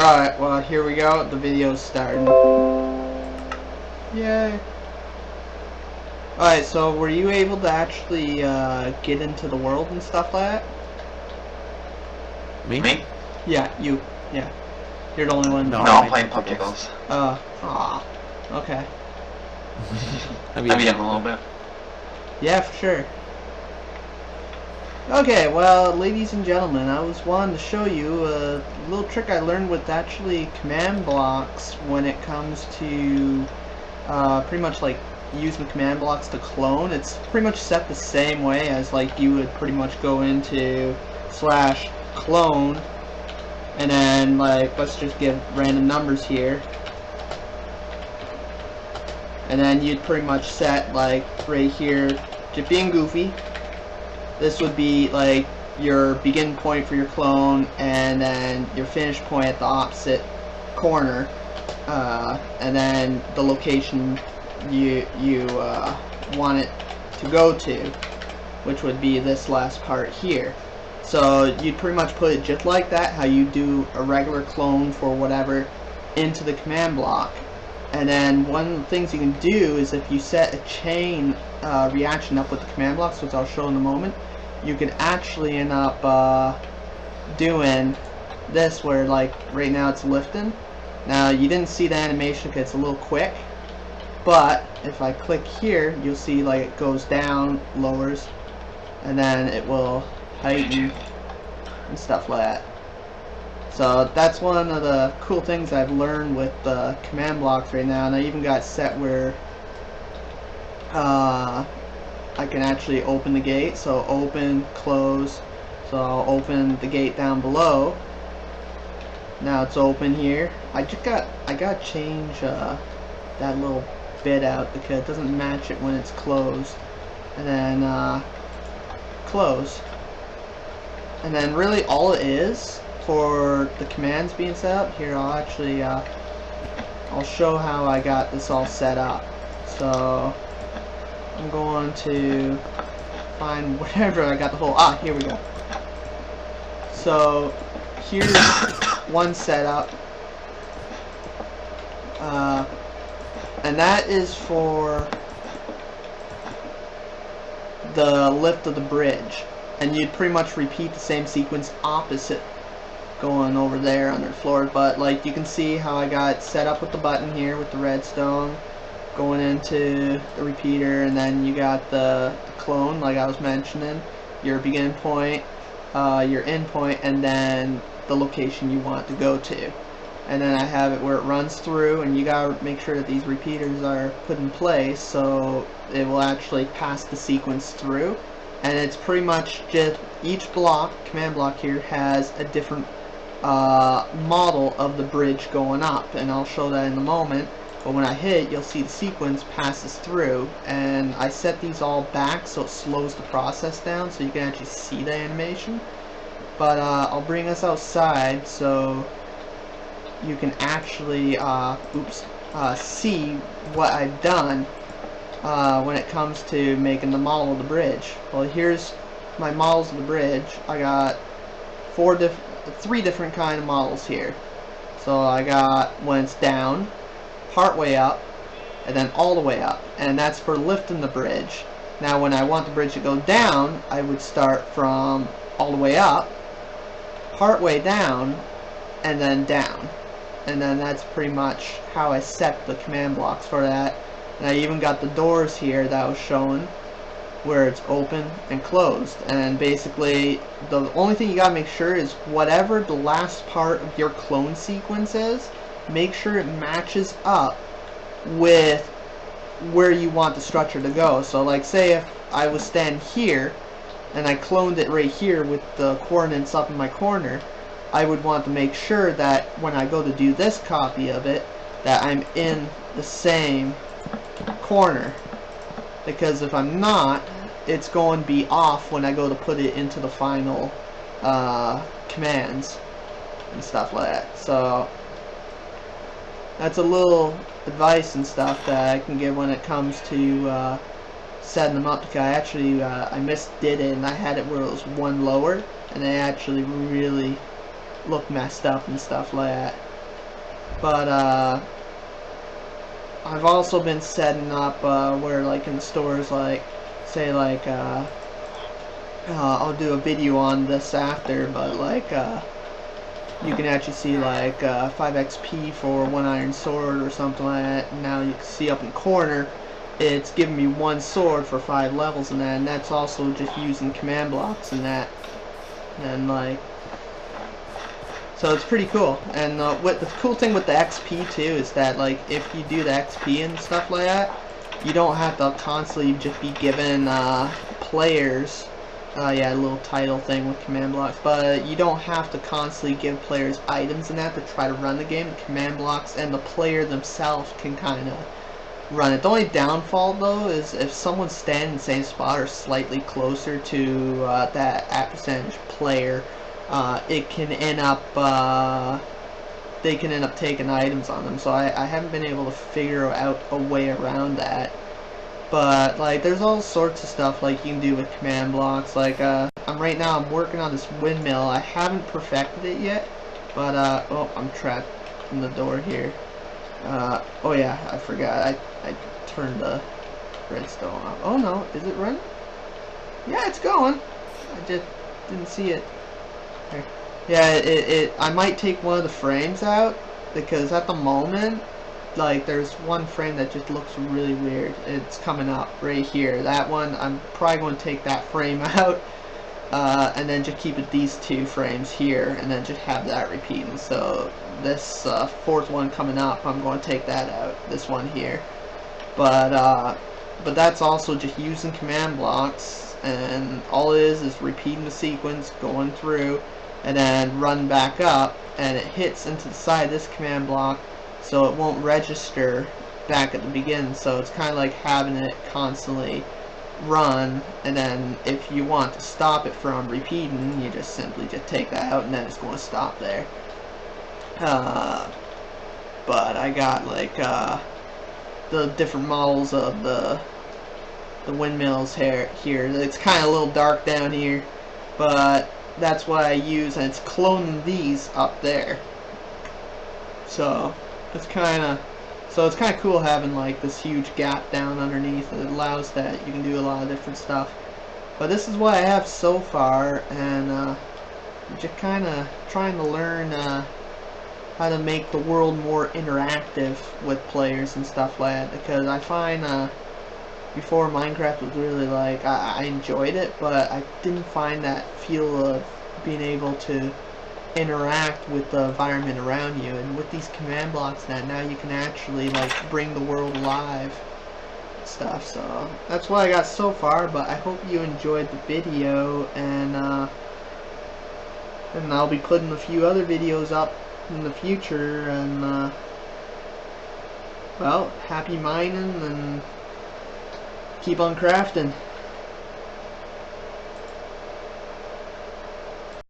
Right, well, here we go. The video's starting. Yay. Alright, so were you able to actually get into the world and stuff like that? Me? Yeah, you. Yeah. You're the only one. No, I'm playing PUBG Ghosts. Okay. I've been a little bit. Yeah, for sure. Okay, well, ladies and gentlemen, I was wanting to show you a little trick I learned with actually command blocks when it comes to pretty much like using command blocks to clone. It's pretty much set the same way as like you would pretty much go into /clone and then like let's just give random numbers here. And then you'd pretty much set like right here, just being goofy. This would be like your begin point for your clone, and then your finish point at the opposite corner, and then the location you want it to go to, which would be this last part here. So you'd pretty much put it just like that, how you do a regular clone for whatever, into the command block. And then one of the things you can do is if you set a chain reaction up with the command blocks, which I'll show in a moment, you can actually end up doing this where like right now it's lifting. Now you didn't see the animation because it's a little quick, but if I click here you'll see like it goes down, lowers, and then it will heighten and stuff like that. So that's one of the cool things I've learned with the command blocks right now, and I even got set where I can actually open the gate. So open, close. So I'll open the gate down below. Now it's open here. I gotta change that little bit out because it doesn't match it when it's closed. And then close. And then really all it is for the commands being set up here, I'll actually I'll show how I got this all set up. So I'm going to find whatever I got the whole here we go. So here's one setup, and that is for the lift of the bridge, and you'd pretty much repeat the same sequence opposite going over there under the floor. But like you can see how I got set up with the button here with the redstone going into the repeater, and then you got the clone like I was mentioning, your begin point, your end point, and then the location you want to go to. And then I have it where it runs through, and you gotta make sure that these repeaters are put in place so it will actually pass the sequence through. And it's pretty much just each block, command block here, has a different model of the bridge going up, and I'll show that in a moment. But when I hit, you'll see the sequence passes through, and I set these all back so it slows the process down so you can actually see the animation. But I'll bring us outside so you can actually see what I've done when it comes to making the model of the bridge. Well, here's my models of the bridge. I got three different kind of models here. So I got when it's down, part way up, and then all the way up, and that's for lifting the bridge. Now when I want the bridge to go down, I would start from all the way up, part way down, and then down. And then that's pretty much how I set the command blocks for that. And I even got the doors here that I was showing where it's open and closed. And basically the only thing you gotta make sure is whatever the last part of your clone sequence is, make sure it matches up with where you want the structure to go. So like say if I was standing here and I cloned it right here with the coordinates up in my corner, I would want to make sure that when I go to do this copy of it, that I'm in the same corner, because if I'm not, it's going to be off when I go to put it into the final commands and stuff like that. So that's a little advice and stuff that I can give when it comes to setting them up, because I actually I misdid it and I had it where it was one lower, and they actually really look messed up and stuff like that. But I've also been setting up where like in the stores, like say like I'll do a video on this after, but like you can actually see like 5 XP for 1 iron sword or something like that. And now you can see up in the corner it's giving me 1 sword for 5 levels and that, and that's also just using command blocks and that, and like, so it's pretty cool. And what the cool thing with the XP too is that like if you do the XP and stuff like that, you don't have to constantly just be given players yeah, a little title thing with command blocks, but you don't have to constantly give players items and that to try to run the game. The command blocks and the player themselves can kind of run it. The only downfall though is if someone's standing in the same spot or slightly closer to that at percentage player, it can end up they can end up taking items on them. So I haven't been able to figure out a way around that. But like there's all sorts of stuff like you can do with command blocks. Like right now I'm working on this windmill. I haven't perfected it yet, but oh, I'm trapped in the door here. Oh yeah, I forgot. I turned the redstone off. Oh no, is it running? Yeah, it's going. I just didn't see it. Okay. Yeah, I might take one of the frames out because at the moment, like, there's one frame that just looks really weird. It's coming up right here. That one, I'm probably going to take that frame out, and then just keep it these 2 frames here, and then just have that repeating. So this 4th one coming up, I'm going to take that out. This one here, but that's also just using command blocks, and all it is repeating the sequence, going through, and then run back up, and it hits into the side of this command block, so it won't register back at the beginning. So it's kind of like having it constantly run, and then if you want to stop it from repeating, you just simply just take that out and then it's going to stop there. But I got like the different models of the windmills here. It's kind of a little dark down here, but that's what I use, and it's cloning these up there. So it's kind of cool having like this huge gap down underneath. It allows that you can do a lot of different stuff. But this is what I have so far, and I'm just kind of trying to learn how to make the world more interactive with players and stuff like that, because I find before Minecraft was really like, I enjoyed it, but I didn't find that feel of being able to interact with the environment around you. And with these command blocks now you can actually like bring the world alive and stuff. So that's what I got so far, but I hope you enjoyed the video, and I'll be putting a few other videos up in the future, and well, happy mining and keep on crafting.